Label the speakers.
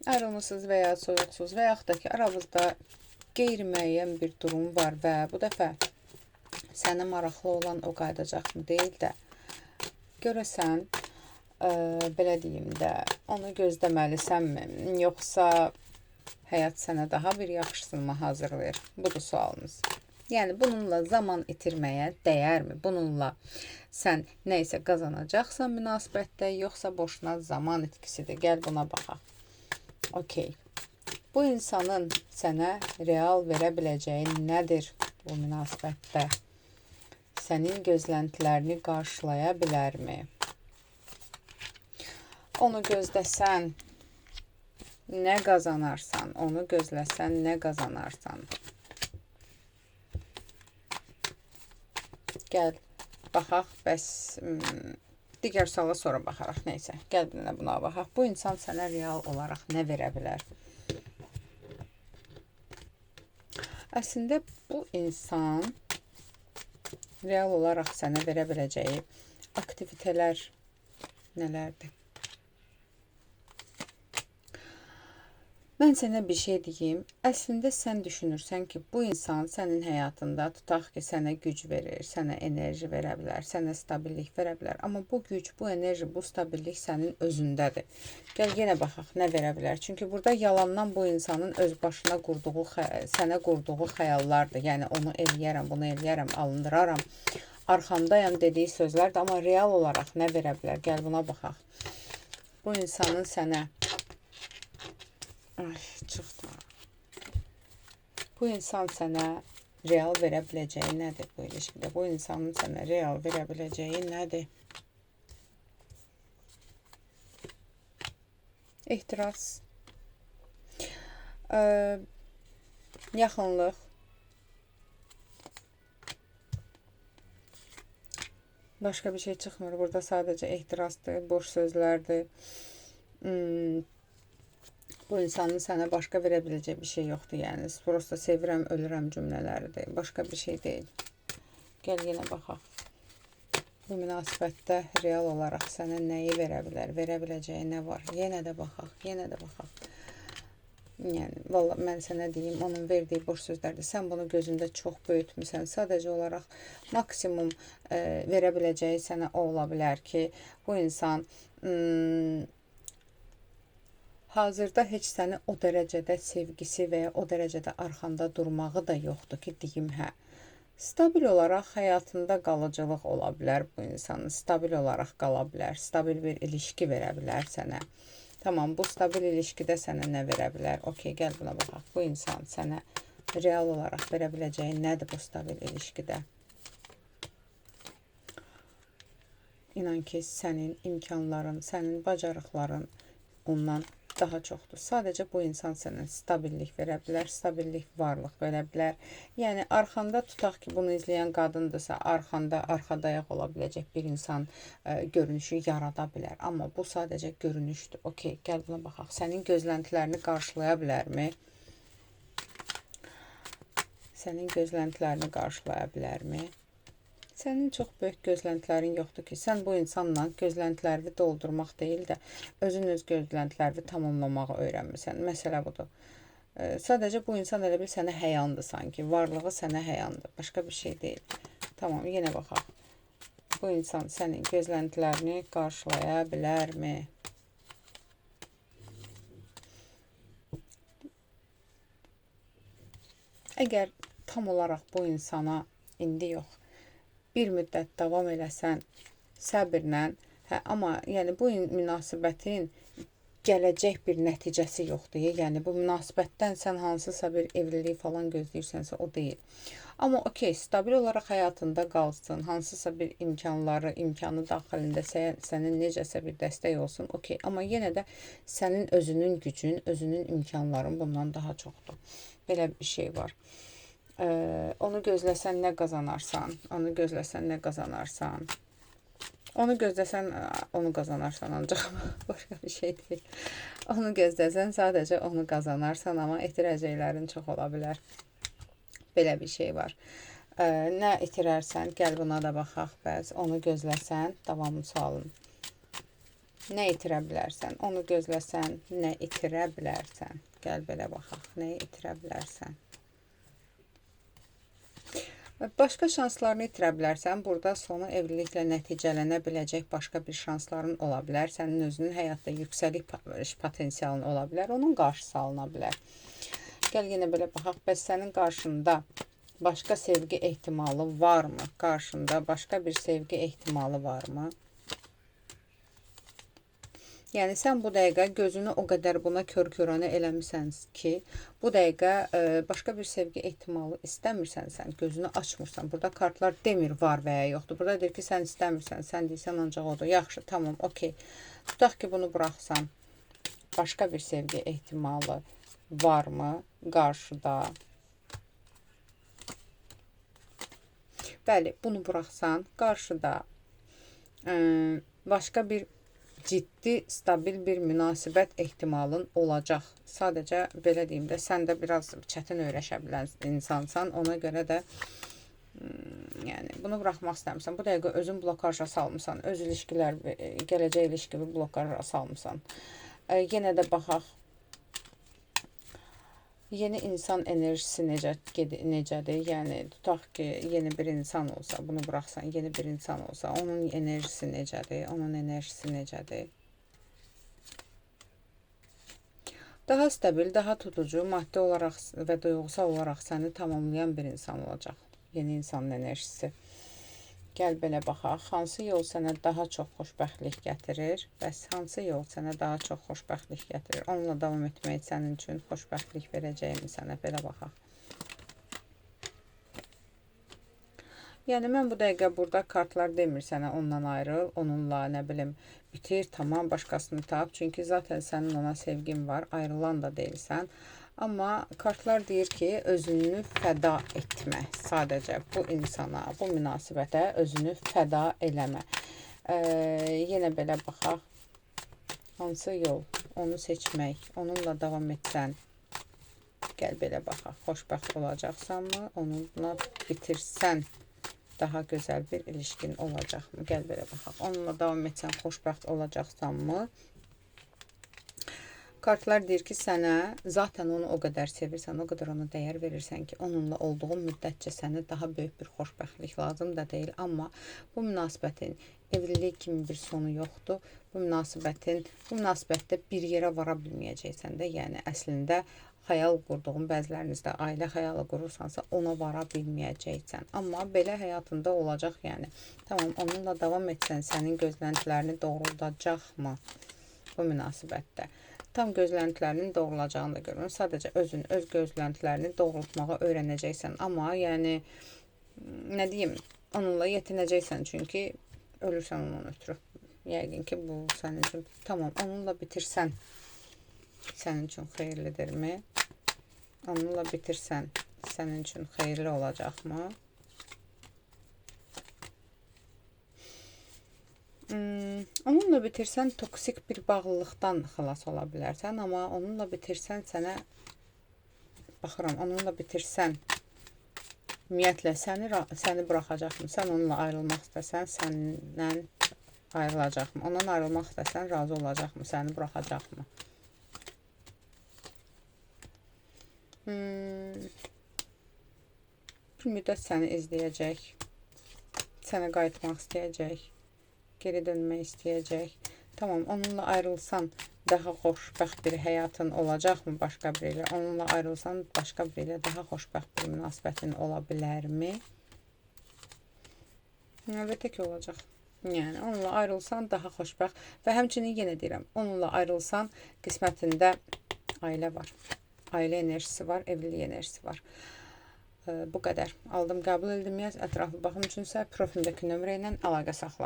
Speaker 1: Ayrılmısınız və ya soyuqsuz və yaxud da ki, aranızda qeyri-müəyyən bir durum var və bu dəfə sənə maraqlı olan o qayıdacaqmı deyil də, görəsən, belə deyim də, onu gözləməlisənmi, yoxsa həyat sənə daha bir yaxşısını hazırlayır? Budur sualımız. Yəni, bununla zaman itirməyə dəyərmi? Bununla sən nə isə qazanacaqsan münasibətdə, yoxsa boşuna zaman itkisidir? Gəl buna baxaq. Okey. Bu insanın sənə real verə biləcəyi nədir bu münasibətdə? Sənin gözləntilərini qarşılaya bilərmi? Onu gözləsən, nə qazanarsan? Onu gözləsən, nə qazanarsan? Gəl, baxaq, bəs digər suala sonra baxaraq, neysə. Gəl buna baxaq. Bu insan sənə real olaraq nə verə bilər? Əslində, bu insan real olaraq sənə verə biləcəyi aktivitelər nələrdir? Mən sənə bir şey deyim. Əslində sən düşünürsən ki, bu insan sənin həyatında, tutaq ki, sənə güc verir, sənə enerji verə bilər, sənə stabillik verə bilər. Amma bu güc, bu enerji, bu stabillik sənin özündədir. Gəl yenə baxaq, nə verə bilər? Çünki burada yalandan bu insanın öz başına qurduğu, sənə qurduğu xəyallardır. Yəni, onu eləyərəm, bunu eləyərəm, alındıraram, arxamdayam dediyi sözlərdir. Amma real olaraq nə verə bilər? Gəl buna baxaq. Bu insanın sənə Bu insan sənə real verə biləcəyi nədir bu ilişkidə? Bu insanın sənə real verə biləcəyi nədir? Ehtiras, yaxınlıq, başqa bir şey çıxmır. Burada sadəcə ehtirasdır, boş sözlərdir. Bu insanın sənə başqa verə biləcək bir şey yoxdur. Yəni, prosta sevirəm, ölürəm cümlələridir. Başqa bir şey deyil. Gəl yenə baxaq. Bu münasibətdə real olaraq sənə nəyi verə bilər? Verə biləcəyi nə var? Yenə də baxaq, yenə də baxaq. Yəni, valla mən sənə deyim, onun verdiyi boş sözlərdir. Sən bunu gözündə çox böyütmüsən. Sadəcə olaraq maksimum verə biləcəyi sənə o ola bilər ki, bu insan hazırda heç səni o dərəcədə sevgisi və ya o dərəcədə arxanda durmağı da yoxdur ki, deyim hə. Stabil olaraq həyatında qalıcılıq ola bilər bu insanın. Stabil olaraq qala bilər. Stabil bir ilişki verə bilər sənə. Tamam, bu stabil ilişkidə sənə nə verə bilər? Okey, gəl buna baxaq. Bu insan sənə real olaraq verə biləcəyi nədir bu stabil ilişkidə? İnan ki, sənin imkanların, sənin bacarıqların ondan daha çoxdur. Sadəcə bu insan sənə stabillik verə bilər, stabillik, varlıq verə bilər. Yəni, arxanda tutaq ki, bunu izləyən qadındırsa, arxanda arxadayaq ola biləcək bir insan görünüşü yarada bilər. Amma bu sadəcə görünüşdür. Okey, gəl buna baxaq. Sənin gözləntilərini qarşılaya bilərmi? Sənin gözləntilərini qarşılaya bilərmi? Sənin çox böyük gözləntilərin yoxdur ki, sən bu insanla gözləntilərini doldurmaq deyil də, özün öz gözləntilərini tamamlamağı öyrənmirsən. Məsələ budur. Sadəcə bu insan elə bil sənə həyandır sanki. Varlığı sənə həyandır. Başqa bir şey deyil. Tamam, yenə baxaq. Bu insan sənin gözləntilərini qarşılaya bilərmi? Əgər tam olaraq bu insana indi yox, bir müddət davam eləsən səbirlə, amma yəni bu münasibətin gələcək bir nəticəsi yoxdur. Yəni bu münasibətdən sən hansısa bir evlilik falan gözləyirsənsə o deyil. Amma okey, stabil olaraq həyatında qalsın, hansısa bir imkanı daxilində sənin necəsə bir dəstək olsun, okey. Amma yenə də sənin özünün gücün, özünün imkanların bundan daha çoxdur. Belə bir şey var. Onu gözləsən nə qazanarsan, onu gözləsən nə qazanarsan, onu gözləsən onu qazanarsan ancaq başqa bir şey deyil. Onu gözləsən sadəcə onu qazanarsan, amma itirəcəklərin çox ola bilər. Belə bir şey var. Nə itirərsən, gəl buna da baxaq bəz. Onu gözləsən, davamlı sualın. Nə itirə bilərsən? Onu gözləsən, nə itirə bilərsən? Gəl belə baxaq, nəyi itirə bilərsən? Başqa şanslarını itirə bilərsən. Burada sonu evliliklə nəticələnə biləcək başqa bir şansların ola bilər. Sənin özünün həyatda yüksəlik potensialın ola bilər. Onun qarşısı alına bilər. Gəl yenə belə baxaq. Bəs sənin qarşında başqa sevgi ehtimalı varmı? Qarşında başqa bir sevgi ehtimalı varmı? Yəni sən bu dəqiqə gözünü o qədər buna kör-körənə eləmirsən ki, bu dəqiqə başqa bir sevgi ehtimalı istəmirsən, sən gözünü açmırsan. Burada kartlar demir var və ya yoxdur. Burada deyir ki, sən istəmirsən, sən deyirsən ancaq odur. Yaxşı, tamam, okey. Tutaq ki, bunu buraxsan, başqa bir sevgi ehtimalı varmı qarşıda? Bəli, bunu buraxsan, qarşıda başqa bir ciddi, stabil bir münasibət ehtimalın olacaq. Sadəcə belə deyim də, sən də biraz çətin öyrəşə bilən insansan. Ona görə də yəni bunu buraxmaq istəmirsən. Bu dəqiqə özün blokaja salmısan. Öz ilişkilər, gələcək ilişkili blokaja salmısan. Yenə də baxaq. Yeni insan enerjisi necədir? Yəni tutaq ki, yeni bir insan olsa, bunu buraxsan, yeni bir insan olsa, onun enerjisi necədir? Onun enerjisi necədir? Daha stabil, daha tutucu, maddi olaraq və duyğusal olaraq səni tamamlayan bir insan olacaq. Yeni insanın enerjisi. Gəl belə baxaq. Hansı yol sənə daha çox xoşbəxtlik gətirir? Bəs hansı yol sənə daha çox xoşbəxtlik gətirir? Onunla davam etmək sənin üçün xoşbəxtlik verəcəyimi sənə belə baxaq. Yəni mən bu dəqiqə burada kartlar demir sənə ondan ayrıl, onunla nə bilim bitir, tamam, başqasını tap. Çünki zaten sənin ona sevgin var, ayrılan da deyilsən. Amma kartlar deyir ki, özünü fəda etmə. Sadəcə bu insana, bu münasibətə özünü fəda eləmə. Yenə belə baxaq. Hansı yol? Onu seçmək, onunla davam etsən. Gəl belə baxaq. Xoşbəxt olacaqsanmı? Onunla bitirsən. Daha gözəl bir ilişkin olacaqmı? Gəl belə baxaq. Onunla davam etsən, xoşbəxt olacaqsanmı? Kartlar deyir ki, sənə zaten onu o qədər sevirsən, o qədər ona dəyər verirsən ki, onunla olduğun müddətcə sənə daha böyük bir xoşbəxtlik lazım da deyil. Amma bu münasibətin evlilik kimi bir sonu yoxdur. Bu münasibətdə bir yerə vara bilməyəcəksən də. Yəni əslində xəyal qurduğun, bəzilərinizdə ailə xəyalı qurursansa, ona vara bilməyəcəksən. Amma belə həyatında olacaq, yəni. Tamam, onunla davam etsən, sənin gözləntilərini doğruldacaqmı bu münasibətdə? Tam gözləntilərinin doğrulacağını da görürəm. Sadəcə özün öz gözləntilərini doğrultmağa öyrənəcəksən. Amma yəni nə deyim, onunla yetinəcəksən, çünki ölürsən onun ötürü. Yəqin ki, bu sənin üçün tamam, onunla bitirsən sənin üçün xeyirlidirmi? Onunla bitirsən sənin üçün xeyirli olacaqmı? Onunla bitirsən toksik bir bağlılıqdan xilas ola bilərsən, amma onunla bitirsən sənə baxıram, onunla bitirsən ümumiyyətlə səni buraxacaqmı? Sən onunla ayrılmaq istəsən, səndən ayrılacaqmı? Ondan ayrılmaq istəsən, razı olacaqmı? Səni buraxacaqmı? Bir müddət səni izləyəcək, sənə qayıtmaq istəyəcək, geri dönmək istəyəcək. Tamam, onunla ayrılsan daha xoşbəxt bir həyatın olacaqmı başqa biri ilə? Onunla ayrılsan başqa biri ilə daha xoşbəxt bir münasibətin ola bilərmi? Əlbəttə ki, olacaq. Yəni, onunla ayrılsan daha xoşbəxt və həmçinin yenə deyirəm, onunla ayrılsan qismətində ailə var. Ailə enerjisi var, evlilik enerjisi var. Bu qədər. Aldım, qəbul edildim, ətraflı baxım üçünsə profilimdəki nömrə ilə əlaqə saxla.